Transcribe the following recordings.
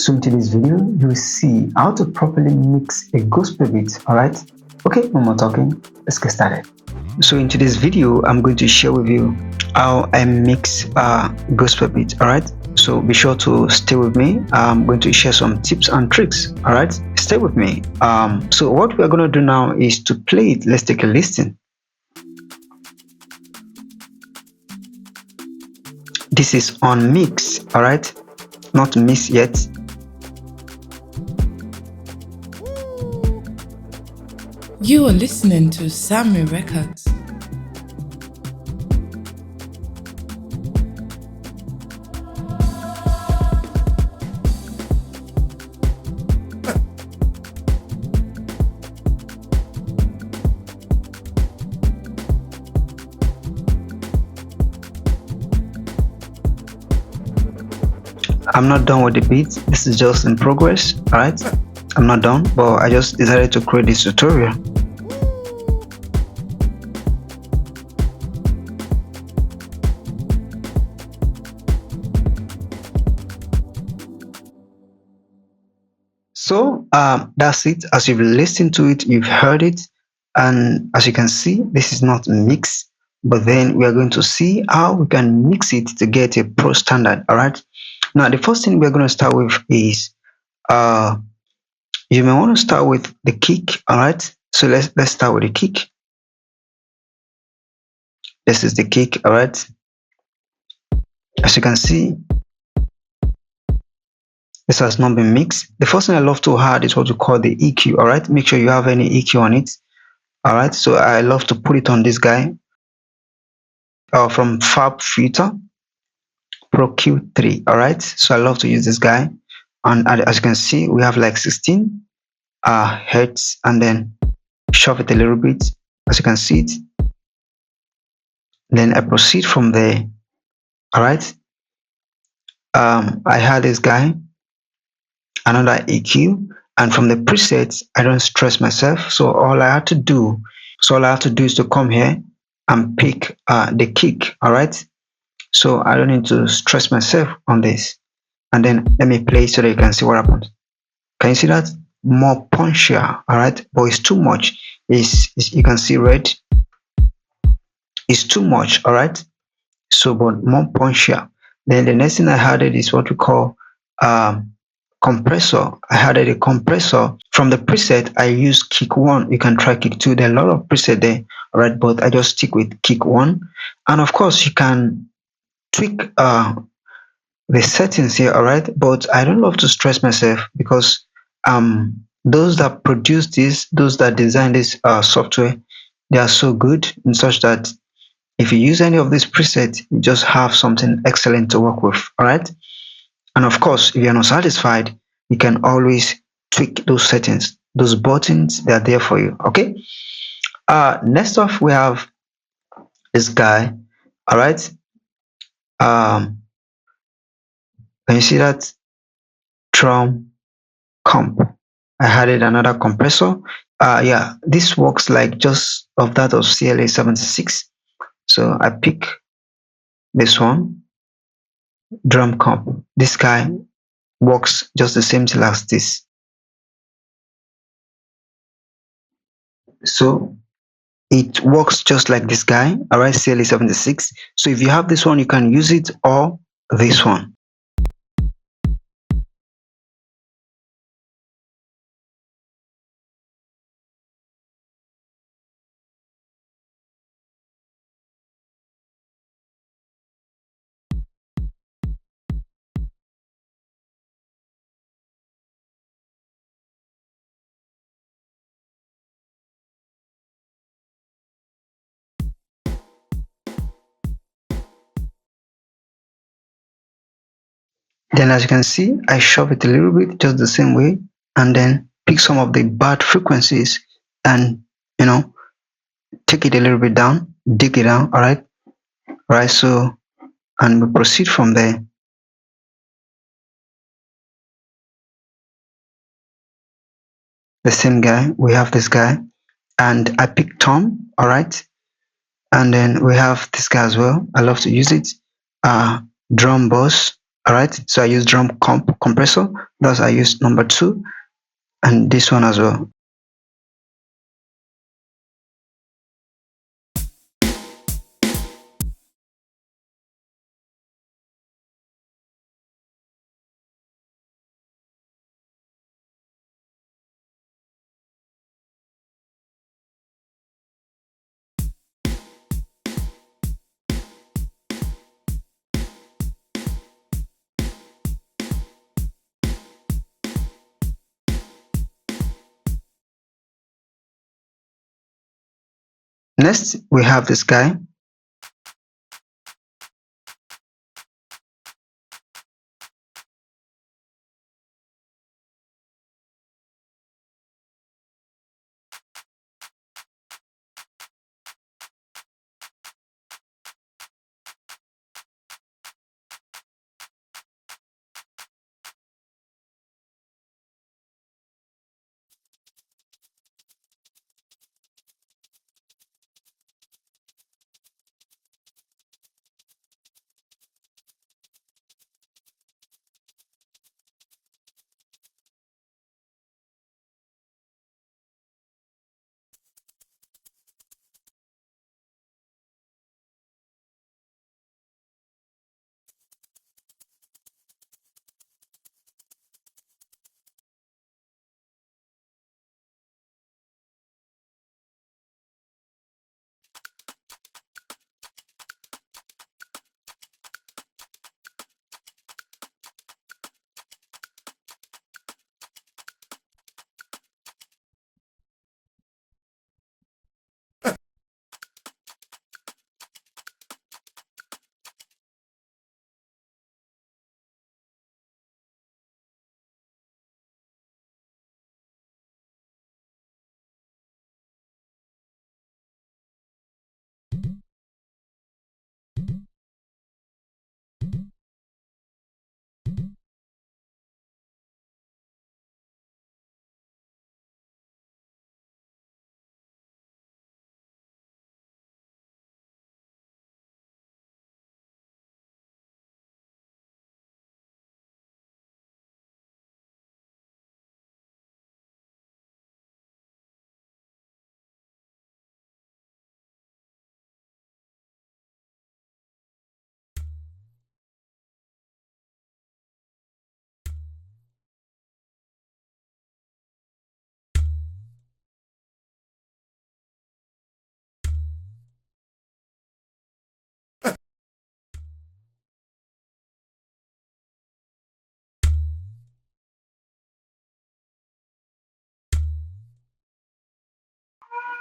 So in today's video, you will see how to properly mix a gospel beat. Alright? Okay, no more talking, let's get started. So in today's video, I'm going to share with you how I mix gospel beat. Alright? So be sure to stay with me. I'm going to share some tips and tricks. Alright? Stay with me. So what we're going to do now is to play it. Let's take a listen. This is on mix. Alright? Not mix yet. You are listening to SamieRecords. I'm not done with the beat. This is just in progress. Alright? I'm not done, but I just decided to create this tutorial. So that's it. As you've listened to it, you've heard it, and as you can see, this is not mixed, but then we are going to see how we can mix it to get a pro standard. All right. Now the first thing we're going to start with is you may want to start with the kick. All right. So let's start with the kick. This is the kick. All right. As you can see, this has not been mixed. The first thing I love to add is what we call the EQ. All right. Make sure you have any EQ on it. All right. So I love to put it on this guy from Fab Filter Pro Q3. All right. So I love to use this guy. And as you can see, we have like 16 hertz, and then shove it a little bit, as you can see it. Then I proceed from there. All right. I had this guy, another EQ, and from the presets, I don't stress myself. So all I have to do is to come here and pick the kick. All right. So I don't need to stress myself on this. And then let me play so that you can see what happens. Can you see that? More punchier. All right. But it's too much. You can see red. It's too much. All right. So, but more punchier. Then the next thing I added is what we call compressor. I added a compressor. From the preset, I use kick 1. You can try kick 2. There are a lot of preset there. All right. But I just stick with kick 1. And of course, you can tweak the settings here. All right. But I don't love to stress myself, because those that produce this, those that design this software, they are so good in such that if you use any of these presets, you just have something excellent to work with. All right. And of course, if you're not satisfied, you can always tweak those settings. Those buttons, they're there for you. Okay. Next off, we have this guy. All right. Can you see that? Drum comp. I added another compressor. Yeah, this works like just of that of CLA 76. So I pick this one, drum comp. This guy works just the same thing as this. So it works just like this guy. All right, CLA 76. So if you have this one, you can use it, or this one. Then as you can see, I shove it a little bit just the same way, and then pick some of the bad frequencies and, take it a little bit down, dig it down. All right. All right. So, and we proceed from there. The same guy, we have this guy, and I pick Tom. All right. And then we have this guy as well. I love to use it. Drum boss. All right, so I use drum compressor. Thus I use number 2 and this one as well. Next we have this guy.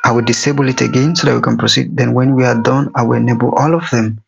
I will disable it again so that we can proceed. Then when we are done, I will enable all of them.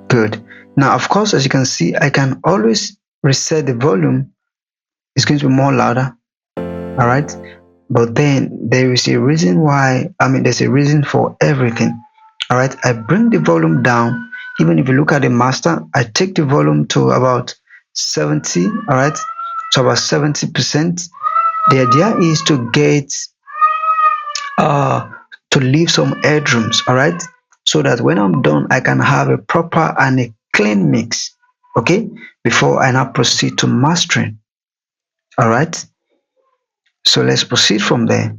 Good. Now, of course, as you can see, I can always reset the volume. It's going to be more louder. All right. But then there is a reason why, there's a reason for everything. All right. I bring the volume down. Even if you look at the master, I take the volume to about 70. All right. So about 70%. The idea is to get uh to leave some headrooms, all right, so that when I'm done I can have a proper and a clean mix, okay, before I now proceed to mastering. All right, so let's proceed from there.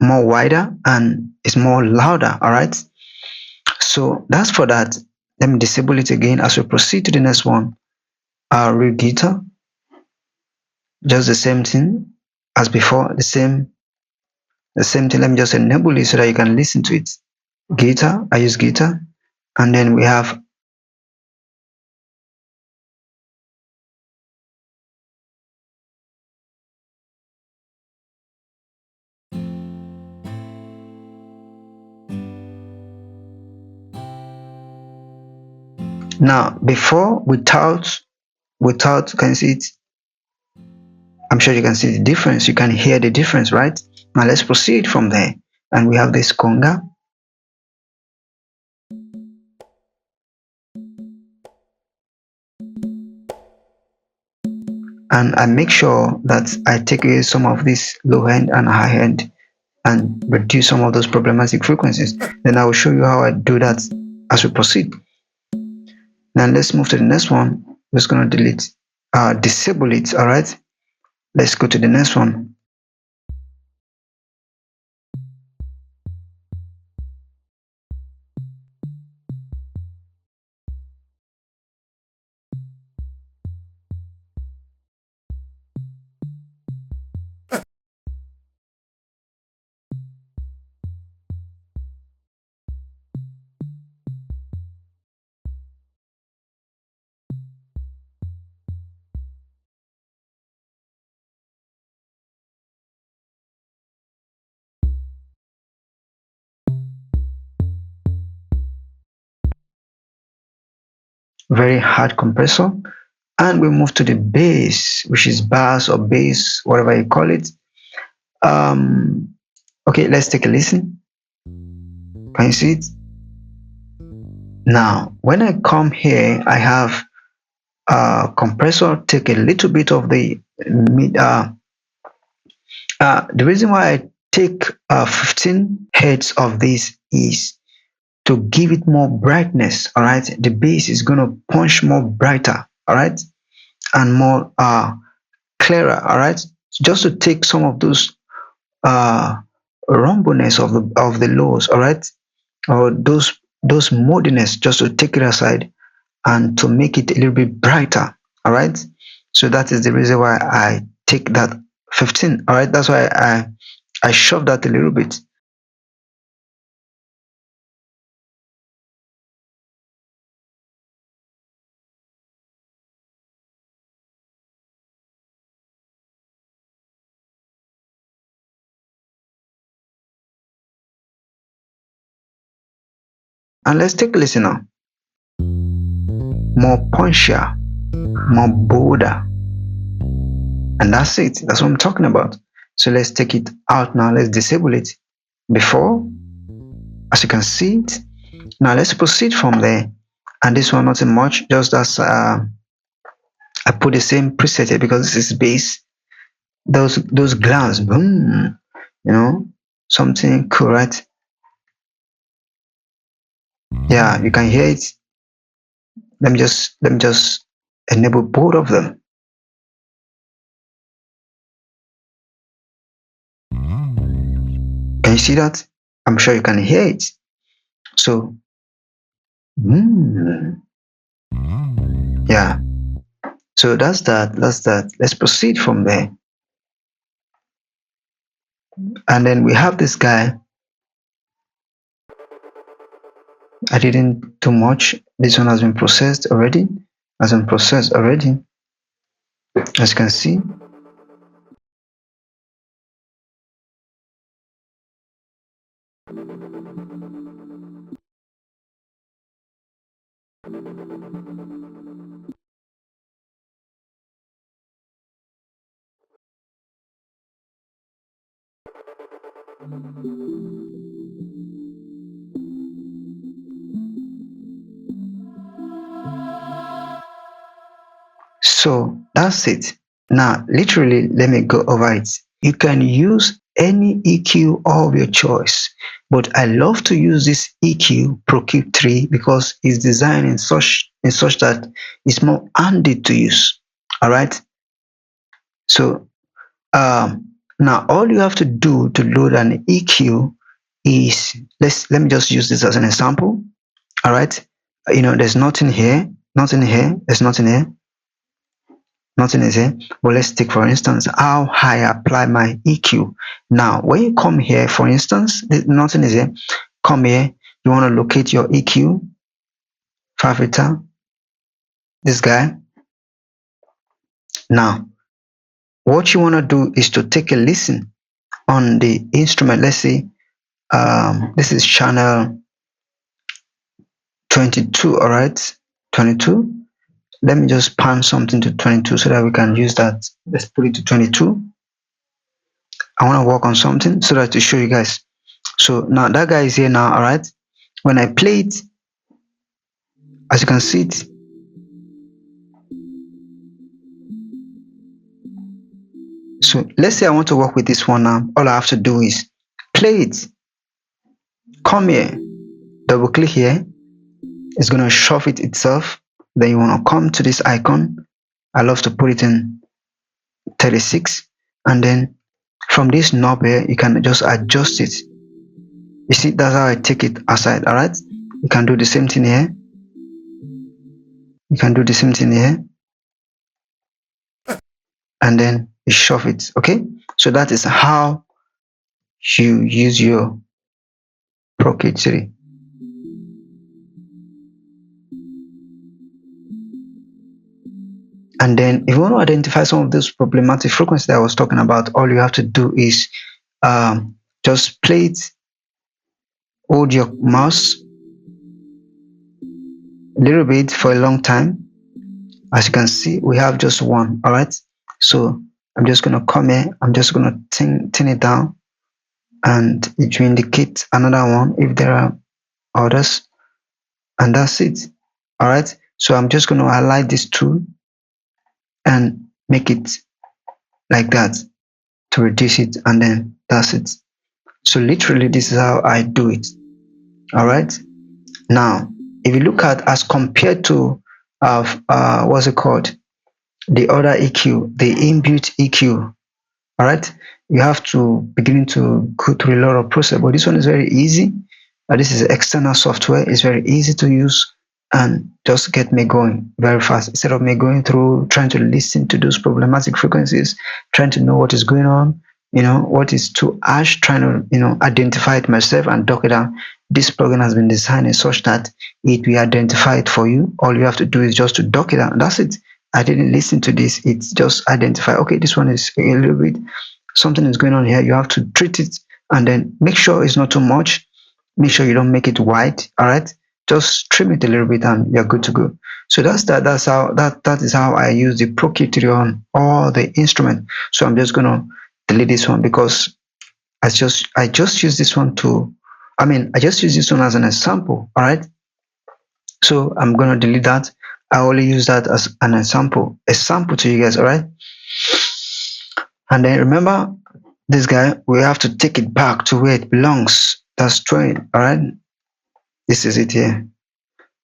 more wider and it's more louder. All right. So that's for that. Let me disable it again as we proceed to the next one. Real guitar, just the same thing as before, the same thing. Let me just enable it so that you can listen to it. Guitar, I use guitar, and then we have now before without, can you see it? I'm sure you can see the difference. You can hear the difference, right? Now let's proceed from there. And we have this conga. And I make sure that I take away some of this low end and high end and reduce some of those problematic frequencies. Then I will show you how I do that as we proceed. Now let's move to the next one. I'm just going to disable it. All right. Let's go to the next one. Very hard compressor. And we move to the bass, which is bass or bass, whatever you call it. Okay, let's take a listen. Can you see it? Now, when I come here, I have a compressor take a little bit of the mid. The reason why I take 15 hertz of this is to give it more brightness. All right, the bass is gonna punch more brighter. All right, and more clearer. All right, just to take some of those uh rumbleness of the lows. All right, or those moodiness, just to take it aside and to make it a little bit brighter. All right, so that is the reason why I take that 15. All right, that's why I shove that a little bit. And let's take a listen now. More punchier, more bolder, and that's it. That's what I'm talking about. So let's take it out now. Let's disable it. Before, as you can see it. Now let's proceed from there. And this one nothing much, just as I put the same preset here because this is bass. Those glance, boom, you know, something cool, right? Yeah, you can hear it. Let me just enable both of them. Can you see that? I'm sure you can hear it. So, mm, yeah. So that's that. That's that. Let's proceed from there. And then we have this guy. I didn't do much. This one has been processed already. Has been processed already. As you can see. So that's it. Now, literally, let me go over it. You can use any EQ of your choice, but I love to use this EQ Pro Q3 because it's designed in such that it's more handy to use. All right. So Now all you have to do to load an EQ is, let me just use this as an example. All right, there's nothing here, nothing here, there's nothing here, nothing is here. But let's take for instance how I apply my EQ. Now when you come here, for instance, nothing is here. Come here, you want to locate your EQ favoritor, this guy. Now what you want to do is to take a listen on the instrument. Let's say this is channel 22. All right, 22. Let me just pan something to 22 so that we can use that. Let's put it to 22. I want to work on something so that to show you guys. So now that guy is here now. All right, when I play it, as you can see it, so let's say I want to work with this one now. All I have to do is play it, come here, double click here, it's going to shuffle it itself. Then you want to come to this icon. I love to put it in 36, and then from this knob here you can just adjust it. You see, that's how I take it aside. All right, you can do the same thing here, you can do the same thing here, and then you shuffle it. Okay, so that is how you use your Procade 3. And then if you want to identify some of those problematic frequencies that I was talking about, all you have to do is just play it, hold your mouse a little bit for a long time. As you can see, we have just one. All right, so I'm just going to come here, I'm just going to turn it down, and it will indicate another one if there are others, and that's it. All right, so I'm just going to highlight this tool and make it like that to reduce it, and then that's it. So literally this is how I do it. All right, now if you look at as compared to what's it called, the other EQ, the inbuilt EQ, all right, you have to begin to go through a lot of process, but this one is very easy. This is external software, it's very easy to use and just get me going very fast, instead of me going through trying to listen to those problematic frequencies, trying to know what is going on, what is too harsh, trying to identify it myself and dock it down. This plugin has been designed in such that it will identify it for you. All you have to do is just to dock it down, that's it. I didn't listen to this, it's just identify, okay, this one is a little bit, something is going on here, you have to treat it, and then make sure it's not too much, make sure you don't make it white. All right, just trim it a little bit and you're good to go. So that is how I use the Procade 3 on all the instrument. So I'm just gonna delete this one because I just use this one I just use this one as an example. All right, so I'm gonna delete that. I only use that as an example to you guys. All right, and then remember this guy, we have to take it back to where it belongs. That's train. All right, this is it here.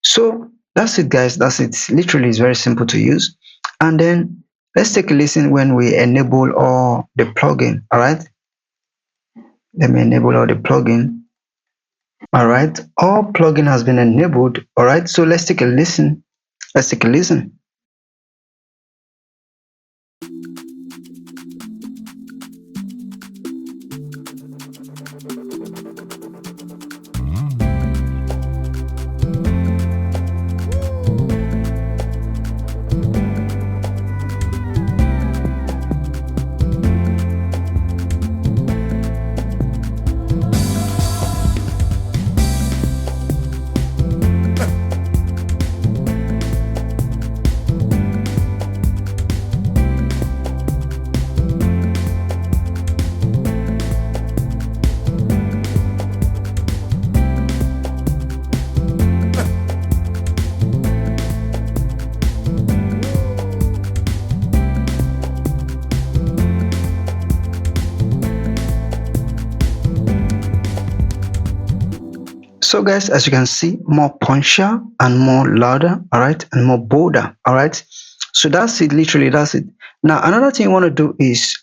So that's it, guys, that's it. Literally it's very simple to use. And then let's take a listen when we enable all the plugin. All right, let me enable all the plugin. All right, all plugin has been enabled. All right, so let's take a listen. So guys, as you can see, more punchier and more louder, all right, and more bolder. All right, so that's it, literally that's it. Now another thing you want to do is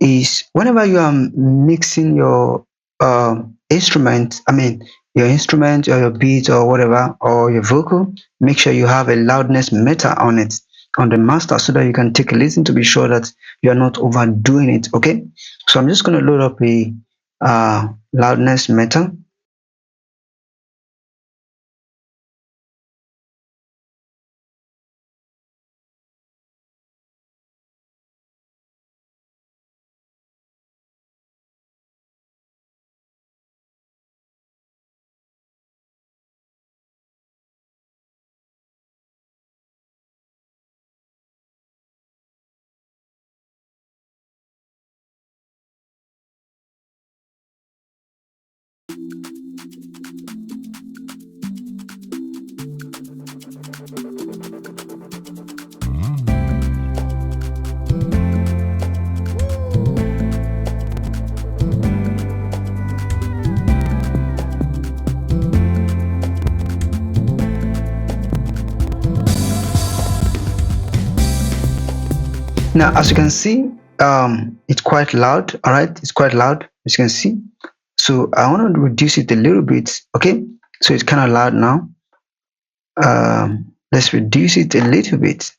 is whenever you are mixing your instrument, I mean your instrument or your beat or whatever or your vocal, make sure you have a loudness meter on it on the master so that you can take a listen to be sure that you are not overdoing it. Okay, so I'm just going to load up a loudness meter. Now, as you can see, it's quite loud. All right, it's quite loud, as you can see. So I want to reduce it a little bit. Okay, so it's kind of loud now. Let's reduce it a little bit.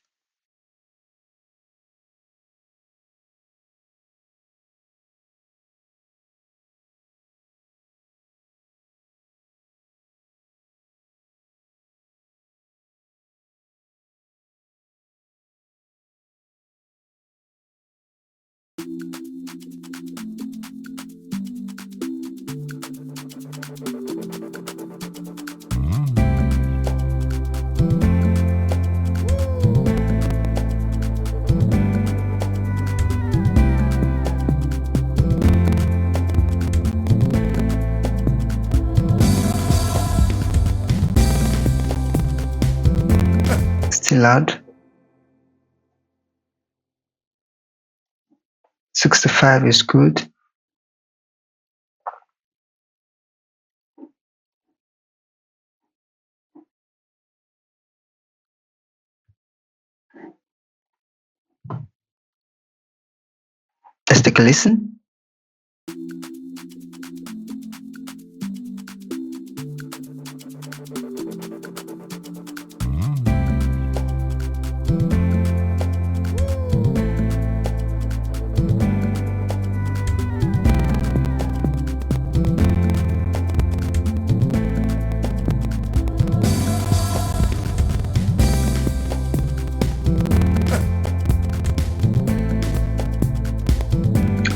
Still loud. 65 is good. Let's take a listen.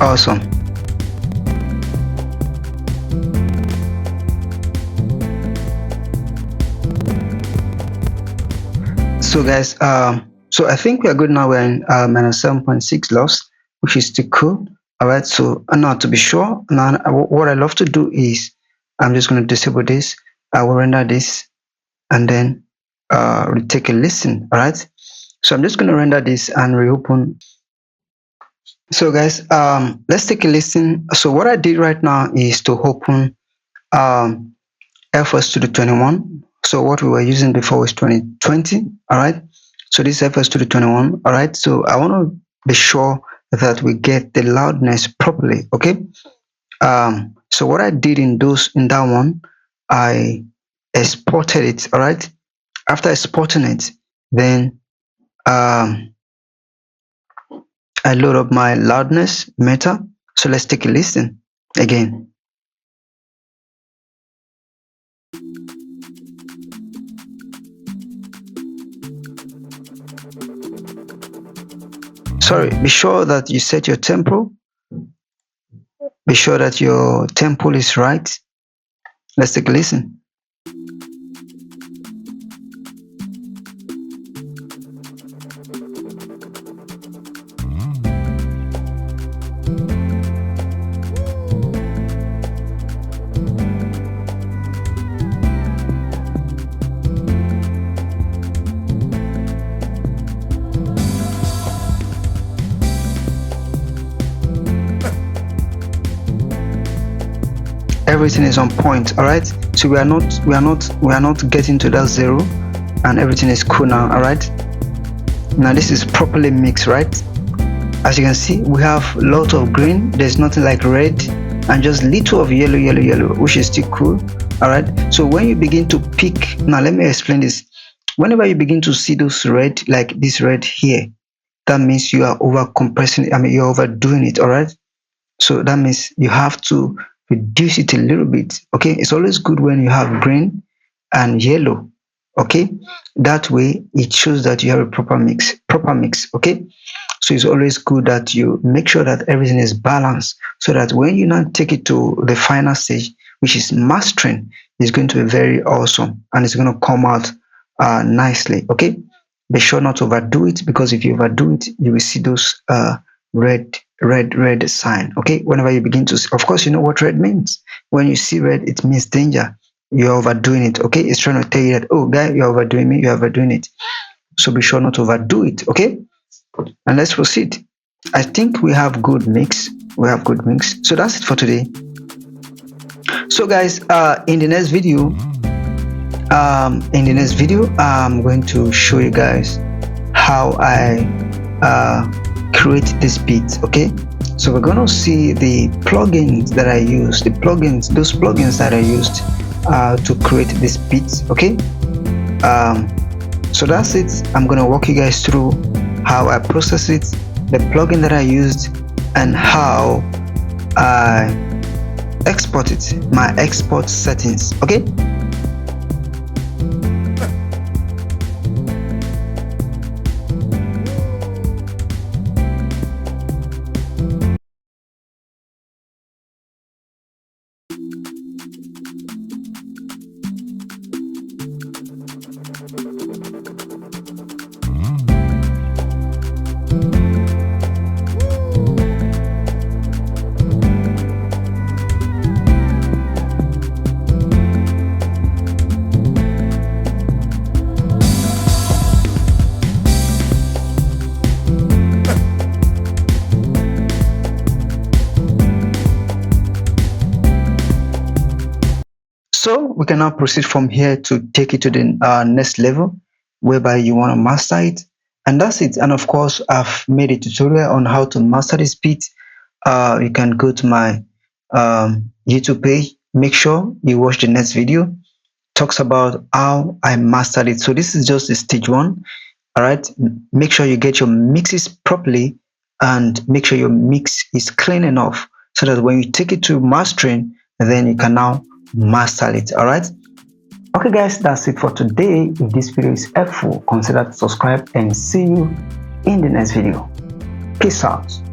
Awesome. So guys, so I think we are good now. We're in minus 7.6 loss, which is still cool. All right, so now to be sure, now what I love to do is I'm just going to disable this. I will render this and then take a listen. All right, so I'm just going to render this and reopen. So guys, let's take a listen. So what I did right now is to open FL Studio 21. So what we were using before was 2020. All right, so this FL Studio 21. All right, so I want to be sure that we get the loudness properly. Okay, so what I did in that one, I exported it. All right, after exporting it, then I load up my loudness meter. So let's take a listen again. Sorry, be sure that you set your tempo. Be sure that your tempo is right. Let's take a listen. Everything is on point. All right, so we are not getting to that zero, and everything is cool now. All right, now this is properly mixed, right? As you can see, we have a lot of green, there's nothing like red, and just little of yellow, which is still cool. All right, so when you begin to pick, now let me explain this. Whenever you begin to see those red, like this red here, that means you are over compressing, you're overdoing it. All right, so that means you have to reduce it a little bit. Okay, it's always good when you have green and yellow. Okay, that way it shows that you have a proper mix. Okay, so it's always good that you make sure that everything is balanced, so that when you now take it to the final stage, which is mastering, it's going to be very awesome and it's going to come out nicely. Okay, be sure not to overdo it, because if you overdo it, you will see those red sign. Okay, whenever you begin to see, of course, you know what red means. When you see red, it means danger. You're overdoing it. Okay, it's trying to tell you that, oh guy, you're overdoing me, you're overdoing it. So be sure not to overdo it. Okay, and let's proceed. I think we have good mix. So that's it for today. So guys, in the next video, I'm going to show you guys how I create this beat. Okay, so we're gonna see the plugins that I use, those plugins that I used to create this beat. Okay, so that's it. I'm gonna walk you guys through how I process it, the plugin that I used, and how I export it, my export settings. Okay, so we can now proceed from here to take it to the next level, whereby you want to master it, and that's it. And of course, I've made a tutorial on how to master this beat. You can go to my YouTube page. Make sure you watch the next video. Talks about how I mastered it. So this is just the stage one. All right, make sure you get your mixes properly, and make sure your mix is clean enough, so that when you take it to mastering, then you can now master it. All right, okay guys, that's it for today. If this video is helpful, consider to subscribe, and see you in the next video. Peace out.